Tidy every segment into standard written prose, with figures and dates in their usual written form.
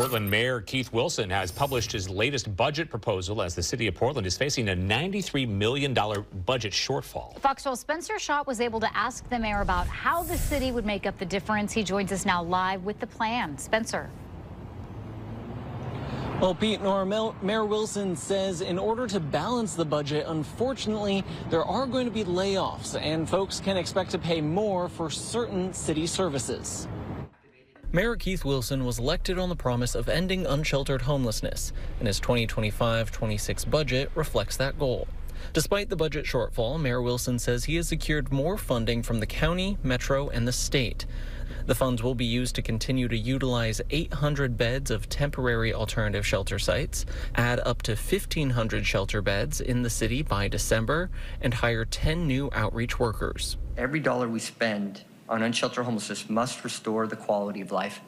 Portland Mayor Keith Wilson has published his latest budget proposal as the city of Portland is facing a $93 million budget shortfall. Fox 12's Spencer Schott was able to ask the mayor about how the city would make up the difference. He joins us now live with the plan. Spencer. Well, Pete, Nora, Mayor Wilson says in order to balance the budget, unfortunately, there are going to be layoffs and folks can expect to pay more for certain city services. Mayor Keith Wilson was elected on the promise of ending unsheltered homelessness, and his 2025-26 budget reflects that goal. Despite the budget shortfall, Mayor Wilson says he has secured more funding from the county, metro, and the state. The funds will be used to continue to utilize 800 beds of temporary alternative shelter sites, add up to 1,500 shelter beds in the city by December, and hire 10 new outreach workers. Every dollar we spend on unsheltered homelessness must restore the quality of life,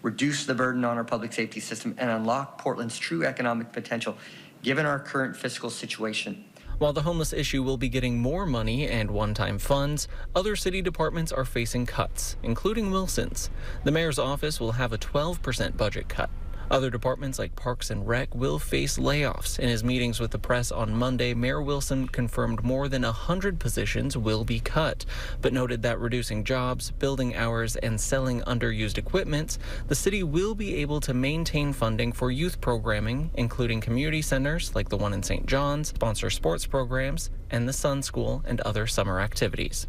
reduce the burden on our public safety system, and unlock Portland's true economic potential, given our current fiscal situation. While the homeless issue will be getting more money and one-time funds, other city departments are facing cuts, including Wilson's. The mayor's office will have a 12% budget cut. Other departments like Parks and Rec will face layoffs. In his meetings with the press on Monday, Mayor Wilson confirmed more than 100 positions will be cut, but noted that reducing jobs, building hours, and selling underused equipment, the city will be able to maintain funding for youth programming, including community centers like the one in St. John's, sponsor sports programs, and the Sun School and other summer activities.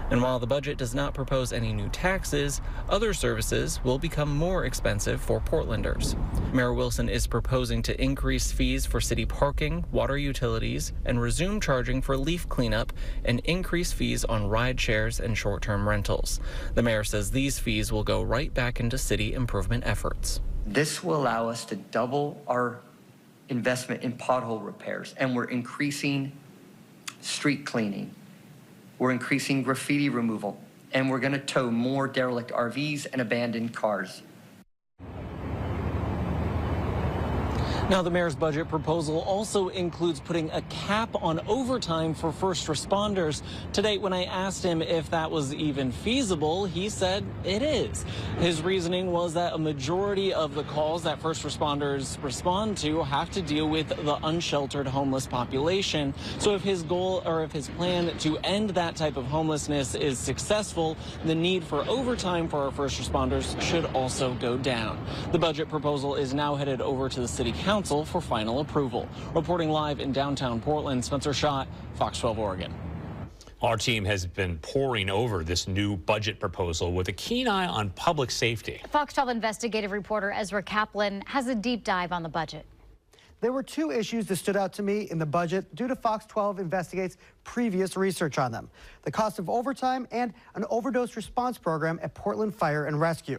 And while the budget does not propose any new taxes, other services will become more expensive for Portlanders. Mayor Wilson is proposing to increase fees for city parking, water utilities, and resume charging for leaf cleanup and increase fees on ride shares and short-term rentals. The mayor says these fees will go right back into city improvement efforts. This will allow us to double our investment in pothole repairs, and we're increasing street cleaning. We're increasing graffiti removal, and we're going to tow more derelict RVs and abandoned cars. Now, the mayor's budget proposal also includes putting a cap on overtime for first responders. Today, when I asked him if that was even feasible, he said it is. His reasoning was that a majority of the calls that first responders respond to have to deal with the unsheltered homeless population. So if his goal or if his plan to end that type of homelessness is successful, the need for overtime for our first responders should also go down. The budget proposal is now headed over to the city council for final approval. Reporting live in downtown Portland, Spencer Schott, Fox 12 Oregon. Our team has been poring over this new budget proposal with a keen eye on public safety. Fox 12 investigative reporter Ezra Kaplan has a deep dive on the budget. There were two issues that stood out to me in the budget due to Fox 12 Investigates' previous research on them: the cost of overtime and an overdose response program at Portland Fire and Rescue.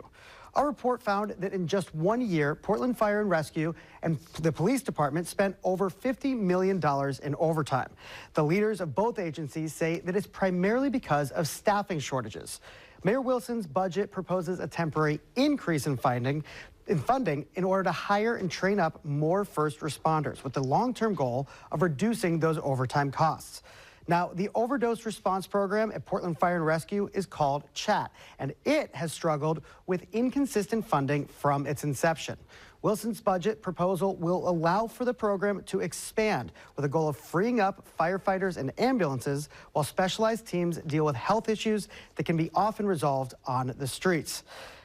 Our report found that in just 1 year, Portland Fire and Rescue and the police department spent over $50 million in overtime. The leaders of both agencies say that it's primarily because of staffing shortages. Mayor Wilson's budget proposes a temporary increase in funding in order to hire and train up more first responders, with the long-term goal of reducing those overtime costs. Now, the overdose response program at Portland Fire and Rescue is called CHAT, and it has struggled with inconsistent funding from its inception. Wilson's budget proposal will allow for the program to expand with a goal of freeing up firefighters and ambulances while specialized teams deal with health issues that can be often resolved on the streets.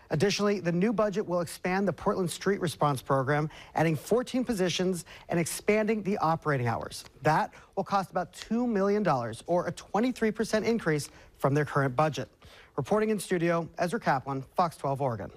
Additionally, the new budget will expand the Portland Street Response Program, adding 14 positions and expanding the operating hours. That will cost about $2 million, or a 23% increase from their current budget. Reporting in studio, Ezra Kaplan, Fox 12 Oregon.